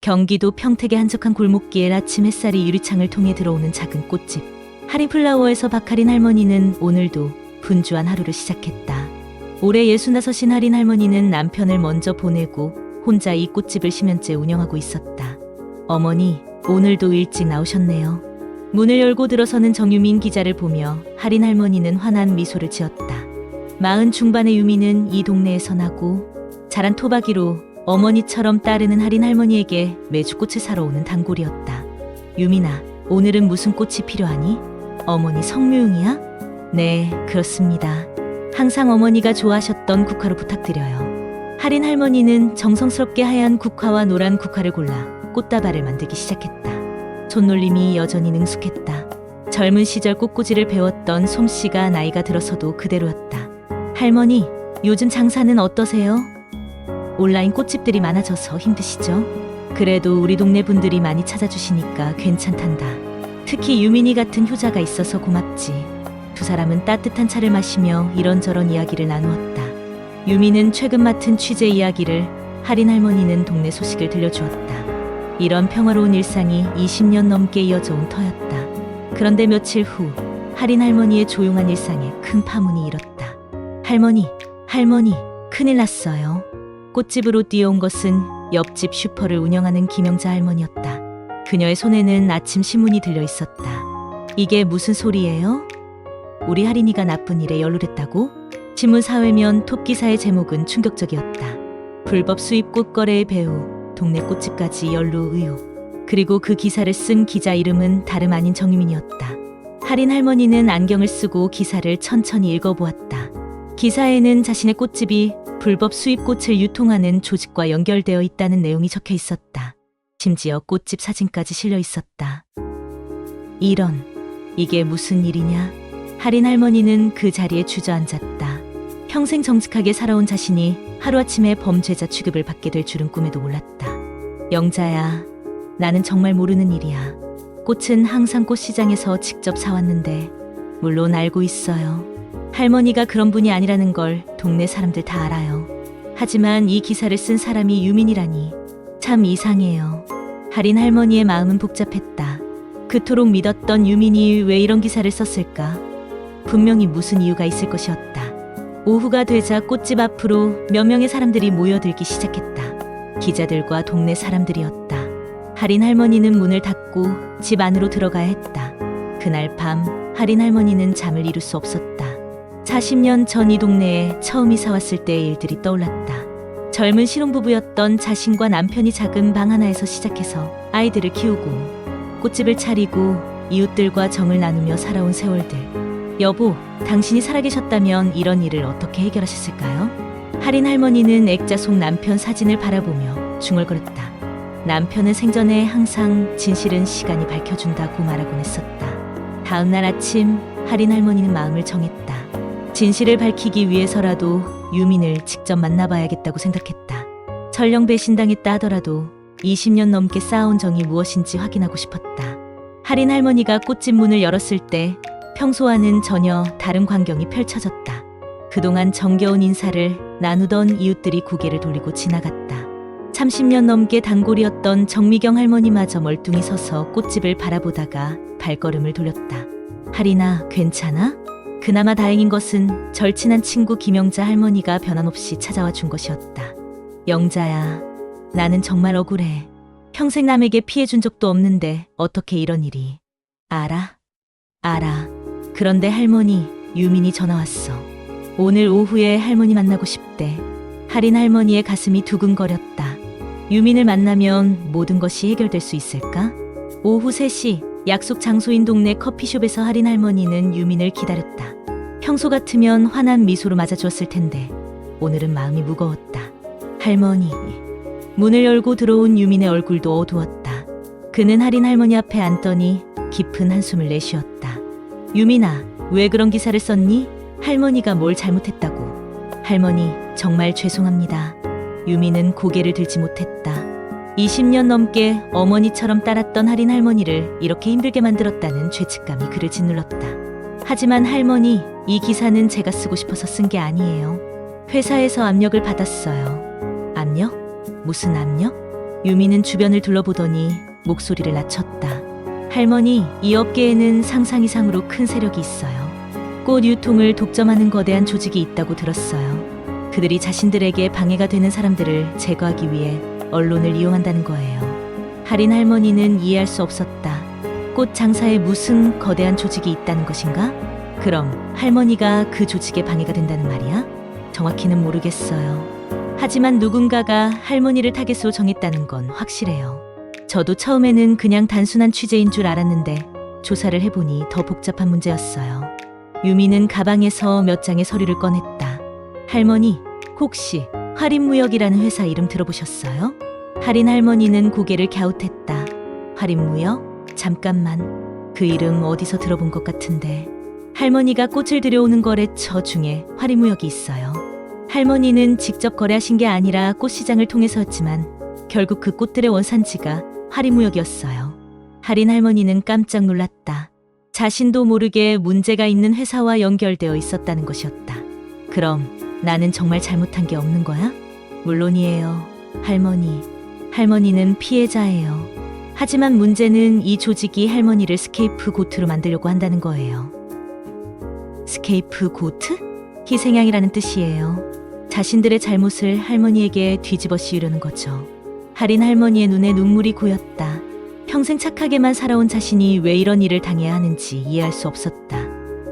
경기도 평택의 한적한 골목길 아침 햇살이 유리창을 통해 들어오는 작은 꽃집. 할인플라워에서 박할인 할머니는 오늘도 분주한 하루를 시작했다. 올해 65인 할인 할머니는 남편을 먼저 보내고 혼자 이 꽃집을 10년째 운영하고 있었다. 어머니, 오늘도 일찍 나오셨네요. 문을 열고 들어서는 정유민 기자를 보며 할인 할머니는 환한 미소를 지었다. 40 중반의 유미는 이 동네에서 나고 자란 토박이로 어머니처럼 따르는 할인 할머니에게 매주 꽃을 사러 오는 단골이었다. 유민아, 오늘은 무슨 꽃이 필요하니? 어머니 성묘용이야? 네, 그렇습니다. 항상 어머니가 좋아하셨던 국화로 부탁드려요. 할인 할머니는 정성스럽게 하얀 국화와 노란 국화를 골라 꽃다발을 만들기 시작했다. 손놀림이 여전히 능숙했다. 젊은 시절 꽃꽂이를 배웠던 솜씨가 나이가 들어서도 그대로였다. 할머니, 요즘 장사는 어떠세요? 온라인 꽃집들이 많아져서 힘드시죠? 그래도 우리 동네 분들이 많이 찾아주시니까 괜찮단다. 특히 유민이 같은 효자가 있어서 고맙지. 두 사람은 따뜻한 차를 마시며 이런저런 이야기를 나누었다. 유미는 최근 맡은 취재 이야기를, 할인 할머니는 동네 소식을 들려주었다. 이런 평화로운 일상이 20년 넘게 이어져 온 터였다. 그런데 며칠 후 할인 할머니의 조용한 일상에 큰 파문이 일었다. 할머니, 큰일 났어요. 꽃집으로 뛰어온 것은 옆집 슈퍼를 운영하는 김영자 할머니였다. 그녀의 손에는 아침 신문이 들려 있었다. 이게 무슨 소리예요? 우리 할인이가 나쁜 일에 연루됐다고? 신문 사회면 톱 기사의 제목은 충격적이었다. 불법 수입 꽃거래의 배후, 동네 꽃집까지 연루 의혹. 그리고 그 기사를 쓴 기자 이름은 다름 아닌 정유민이었다. 할인 할머니는 안경을 쓰고 기사를 천천히 읽어보았다. 기사에는 자신의 꽃집이 불법 수입 꽃을 유통하는 조직과 연결되어 있다는 내용이 적혀 있었다. 심지어 꽃집 사진까지 실려 있었다. 이런, 이게 무슨 일이냐? 할인 할머니는 그 자리에 주저앉았다. 평생 정직하게 살아온 자신이 하루아침에 범죄자 취급을 받게 될 줄은 꿈에도 몰랐다. 영자야, 나는 정말 모르는 일이야. 꽃은 항상 꽃시장에서 직접 사왔는데 물론 알고 있어요. 할머니가 그런 분이 아니라는 걸 동네 사람들 다 알아요. 하지만 이 기사를 쓴 사람이 유민이라니 참 이상해요. 할인 할머니의 마음은 복잡했다. 그토록 믿었던 유민이 왜 이런 기사를 썼을까? 분명히 무슨 이유가 있을 것이었다. 오후가 되자 꽃집 앞으로 몇 명의 사람들이 모여들기 시작했다. 기자들과 동네 사람들이었다. 할인 할머니는 문을 닫고 집 안으로 들어가야 했다. 그날 밤 할인 할머니는 잠을 이룰 수 없었다. 40년 전 이 동네에 처음 이사 왔을 때의 일들이 떠올랐다. 젊은 신혼부부였던 자신과 남편이 작은 방 하나에서 시작해서 아이들을 키우고 꽃집을 차리고 이웃들과 정을 나누며 살아온 세월들. 여보, 당신이 살아계셨다면 이런 일을 어떻게 해결하셨을까요? 할인 할머니는 액자 속 남편 사진을 바라보며 중얼거렸다. 남편은 생전에 항상 진실은 시간이 밝혀준다고 말하곤 했었다. 다음 날 아침 할인 할머니는 마음을 정했다. 진실을 밝히기 위해서라도 유민을 직접 만나봐야겠다고 생각했다. 설령 배신당했다 하더라도 20년 넘게 쌓아온 정이 무엇인지 확인하고 싶었다. 할인 할머니가 꽃집 문을 열었을 때 평소와는 전혀 다른 광경이 펼쳐졌다. 그동안 정겨운 인사를 나누던 이웃들이 고개를 돌리고 지나갔다. 30년 넘게 단골이었던 정미경 할머니마저 멀뚱히 서서 꽃집을 바라보다가 발걸음을 돌렸다. 할인아, 괜찮아? 그나마 다행인 것은 절친한 친구 김영자 할머니가 변함없이 찾아와 준 것이었다. 영자야, 나는 정말 억울해. 평생 남에게 피해 준 적도 없는데 어떻게 이런 일이. 알아. 그런데 할머니, 유민이 전화 왔어. 오늘 오후에 할머니 만나고 싶대. 할인 할머니의 가슴이 두근거렸다. 유민을 만나면 모든 것이 해결될 수 있을까? 오후 3시 약속 장소인 동네 커피숍에서 할인 할머니는 유민을 기다렸다. 평소 같으면 환한 미소로 맞아주었을 텐데 오늘은 마음이 무거웠다. 할머니. 문을 열고 들어온 유민의 얼굴도 어두웠다. 그는 할인 할머니 앞에 앉더니 깊은 한숨을 내쉬었다. 유민아, 왜 그런 기사를 썼니? 할머니가 뭘 잘못했다고. 할머니, 정말 죄송합니다. 유민은 고개를 들지 못했다. 20년 넘게 어머니처럼 따랐던 할인 할머니를 이렇게 힘들게 만들었다는 죄책감이 그를 짓눌렀다. 하지만 할머니, 이 기사는 제가 쓰고 싶어서 쓴 게 아니에요. 회사에서 압력을 받았어요. 압력? 무슨 압력? 유미는 주변을 둘러보더니 목소리를 낮췄다. 할머니, 이 업계에는 상상 이상으로 큰 세력이 있어요. 꽃 유통을 독점하는 거대한 조직이 있다고 들었어요. 그들이 자신들에게 방해가 되는 사람들을 제거하기 위해 언론을 이용한다는 거예요. 할인 할머니는 이해할 수 없었다. 꽃 장사에 무슨 거대한 조직이 있다는 것인가? 그럼 할머니가 그 조직에 방해가 된다는 말이야? 정확히는 모르겠어요. 하지만 누군가가 할머니를 타겟으로 정했다는 건 확실해요. 저도 처음에는 그냥 단순한 취재인 줄 알았는데 조사를 해보니 더 복잡한 문제였어요. 유미는 가방에서 몇 장의 서류를 꺼냈다. 할머니, 혹시 할인무역이라는 회사 이름 들어보셨어요? 할인 할머니는 고개를 갸웃했다. 할인무역? 잠깐만. 그 이름 어디서 들어본 것 같은데. 할머니가 꽃을 들여오는 거래처 중에 할인무역이 있어요. 할머니는 직접 거래하신 게 아니라 꽃시장을 통해서였지만 결국 그 꽃들의 원산지가 할인무역이었어요. 할인 할머니는 깜짝 놀랐다. 자신도 모르게 문제가 있는 회사와 연결되어 있었다는 것이었다. 그럼 나는 정말 잘못한 게 없는 거야? 물론이에요, 할머니. 할머니는 피해자예요. 하지만 문제는 이 조직이 할머니를 스케이프 고트로 만들려고 한다는 거예요. 스케이프 고트? 희생양이라는 뜻이에요. 자신들의 잘못을 할머니에게 뒤집어 씌우려는 거죠. 할인 할머니의 눈에 눈물이 고였다. 평생 착하게만 살아온 자신이 왜 이런 일을 당해야 하는지 이해할 수 없었다.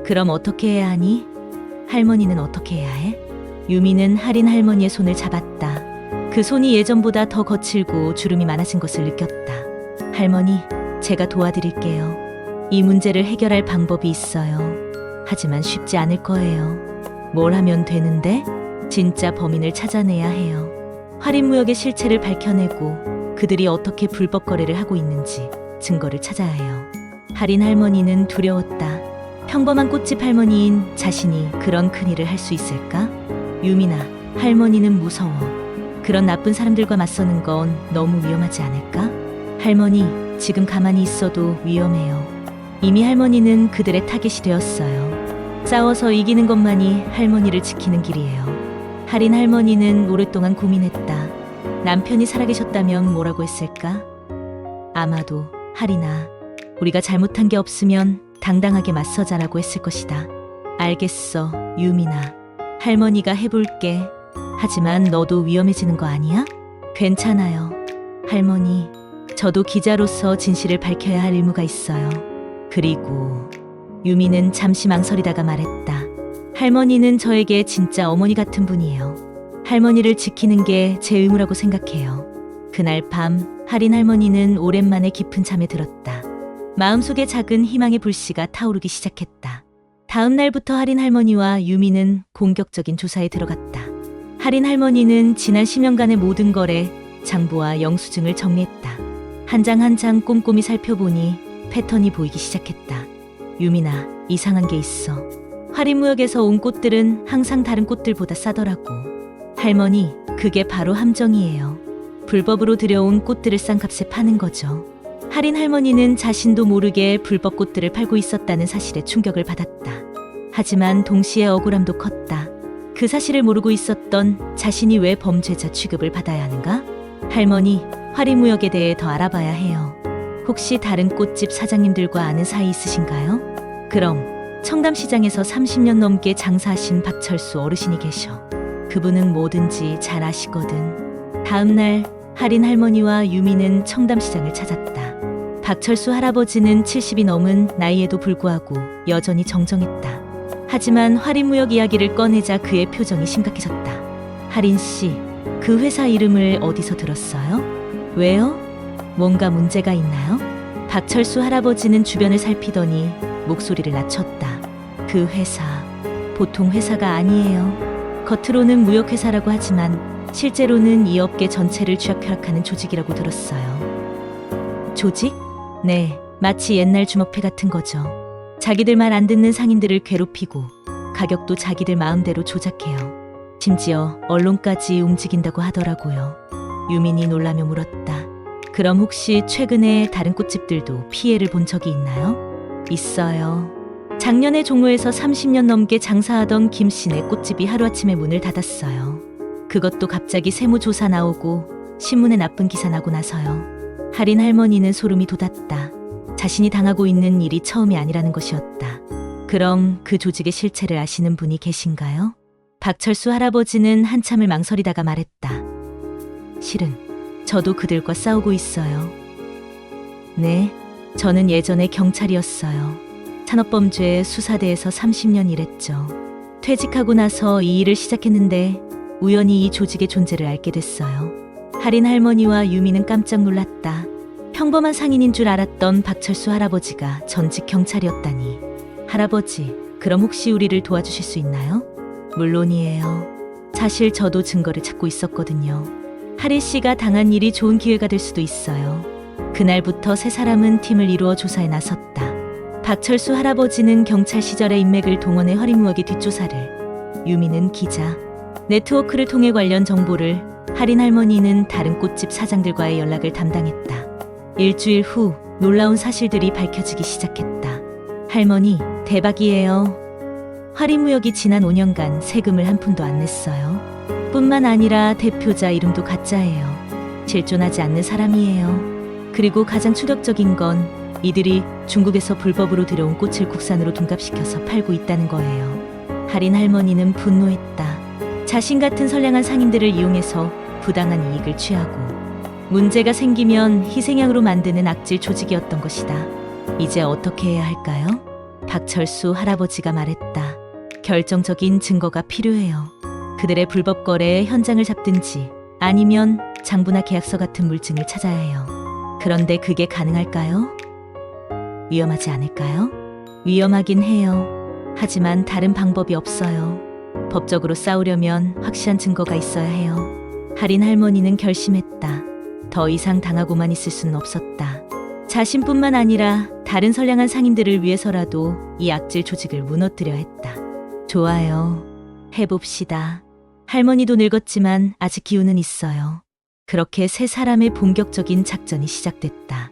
그럼 어떻게 해야 하니? 할머니는 어떻게 해야 해? 유미는 할인 할머니의 손을 잡았다. 그 손이 예전보다 더 거칠고 주름이 많아진 것을 느꼈다. 할머니, 제가 도와드릴게요. 이 문제를 해결할 방법이 있어요. 하지만 쉽지 않을 거예요. 뭘 하면 되는데? 진짜 범인을 찾아내야 해요. 할인무역의 실체를 밝혀내고 그들이 어떻게 불법 거래를 하고 있는지 증거를 찾아야 해요. 할인 할머니는 두려웠다. 평범한 꽃집 할머니인 자신이 그런 큰일을 할 수 있을까? 유미나, 할머니는 무서워. 그런 나쁜 사람들과 맞서는 건 너무 위험하지 않을까? 할머니, 지금 가만히 있어도 위험해요. 이미 할머니는 그들의 타겟이 되었어요. 싸워서 이기는 것만이 할머니를 지키는 길이에요. 할인 할머니는 오랫동안 고민했다. 남편이 살아계셨다면 뭐라고 했을까? 아마도 할인아, 우리가 잘못한 게 없으면 당당하게 맞서자라고 했을 것이다. 알겠어, 유미나. 할머니가 해볼게. 하지만 너도 위험해지는 거 아니야? 괜찮아요. 할머니, 저도 기자로서 진실을 밝혀야 할 의무가 있어요. 그리고 유미는 잠시 망설이다가 말했다. 할머니는 저에게 진짜 어머니 같은 분이에요. 할머니를 지키는 게 제 의무라고 생각해요. 그날 밤 할인 할머니는 오랜만에 깊은 잠에 들었다. 마음속에 작은 희망의 불씨가 타오르기 시작했다. 다음 날부터 할인 할머니와 유미는 본격적인 조사에 들어갔다. 할인 할머니는 지난 10년간의 모든 거래, 장부와 영수증을 정리했다. 한 장 한 장 꼼꼼히 살펴보니 패턴이 보이기 시작했다. 유미나, 이상한 게 있어. 할인무역에서 온 꽃들은 항상 다른 꽃들보다 싸더라고. 할머니, 그게 바로 함정이에요. 불법으로 들여온 꽃들을 싼 값에 파는 거죠. 할인 할머니는 자신도 모르게 불법 꽃들을 팔고 있었다는 사실에 충격을 받았다. 하지만 동시에 억울함도 컸다. 그 사실을 모르고 있었던 자신이 왜 범죄자 취급을 받아야 하는가? 할머니, 할인무역에 대해 더 알아봐야 해요. 혹시 다른 꽃집 사장님들과 아는 사이 있으신가요? 그럼 청담시장에서 30년 넘게 장사하신 박철수 어르신이 계셔. 그분은 뭐든지 잘 아시거든. 다음 날 할인 할머니와 유미는 청담시장을 찾았다. 박철수 할아버지는 70이 넘은 나이에도 불구하고 여전히 정정했다. 하지만 할인무역 이야기를 꺼내자 그의 표정이 심각해졌다. 할인 씨, 그 회사 이름을 어디서 들었어요? 왜요? 뭔가 문제가 있나요? 박철수 할아버지는 주변을 살피더니 목소리를 낮췄다. 그 회사, 보통 회사가 아니에요. 겉으로는 무역회사라고 하지만 실제로는 이 업계 전체를 쥐락펴락하는 조직이라고 들었어요. 조직? 네, 마치 옛날 주먹패 같은 거죠. 자기들 말 안 듣는 상인들을 괴롭히고 가격도 자기들 마음대로 조작해요. 심지어 언론까지 움직인다고 하더라고요. 유민이 놀라며 물었다. 그럼 혹시 최근에 다른 꽃집들도 피해를 본 적이 있나요? 있어요. 작년에 종로에서 30년 넘게 장사하던 김씨네 꽃집이 하루아침에 문을 닫았어요. 그것도 갑자기 세무조사 나오고 신문에 나쁜 기사 나고 나서요. 할인 할머니는 소름이 돋았다. 자신이 당하고 있는 일이 처음이 아니라는 것이었다. 그럼 그 조직의 실체를 아시는 분이 계신가요? 박철수 할아버지는 한참을 망설이다가 말했다. 실은 저도 그들과 싸우고 있어요. 네, 저는 예전에 경찰이었어요. 산업범죄 수사대에서 30년 일했죠. 퇴직하고 나서 이 일을 시작했는데 우연히 이 조직의 존재를 알게 됐어요. 할인 할머니와 유미는 깜짝 놀랐다. 평범한 상인인 줄 알았던 박철수 할아버지가 전직 경찰이었다니. 할아버지, 그럼 혹시 우리를 도와주실 수 있나요? 물론이에요. 사실 저도 증거를 찾고 있었거든요. 할인 씨가 당한 일이 좋은 기회가 될 수도 있어요. 그날부터 세 사람은 팀을 이루어 조사에 나섰다. 박철수 할아버지는 경찰 시절의 인맥을 동원해 허리무역의 뒷조사를, 유미는 기자, 네트워크를 통해 관련 정보를, 할인 할머니는 다른 꽃집 사장들과의 연락을 담당했다. 일주일 후 놀라운 사실들이 밝혀지기 시작했다. 할머니, 대박이에요. 할인무역이 지난 5년간 세금을 한 푼도 안 냈어요. 뿐만 아니라 대표자 이름도 가짜예요. 실존하지 않는 사람이에요. 그리고 가장 충격적인 건 이들이 중국에서 불법으로 들여온 꽃을 국산으로 둔갑시켜서 팔고 있다는 거예요. 할인 할머니는 분노했다. 자신 같은 선량한 상인들을 이용해서 부당한 이익을 취하고 문제가 생기면 희생양으로 만드는 악질 조직이었던 것이다. 이제 어떻게 해야 할까요? 박철수 할아버지가 말했다. 결정적인 증거가 필요해요. 그들의 불법 거래의 현장을 잡든지 아니면 장부나 계약서 같은 물증을 찾아야 해요. 그런데 그게 가능할까요? 위험하지 않을까요? 위험하긴 해요. 하지만 다른 방법이 없어요. 법적으로 싸우려면 확실한 증거가 있어야 해요. 할인 할머니는 결심했다. 더 이상 당하고만 있을 수는 없었다. 자신뿐만 아니라 다른 선량한 상인들을 위해서라도 이 악질 조직을 무너뜨려야 했다. 좋아요. 해봅시다. 할머니도 늙었지만 아직 기운은 있어요. 그렇게 세 사람의 본격적인 작전이 시작됐다.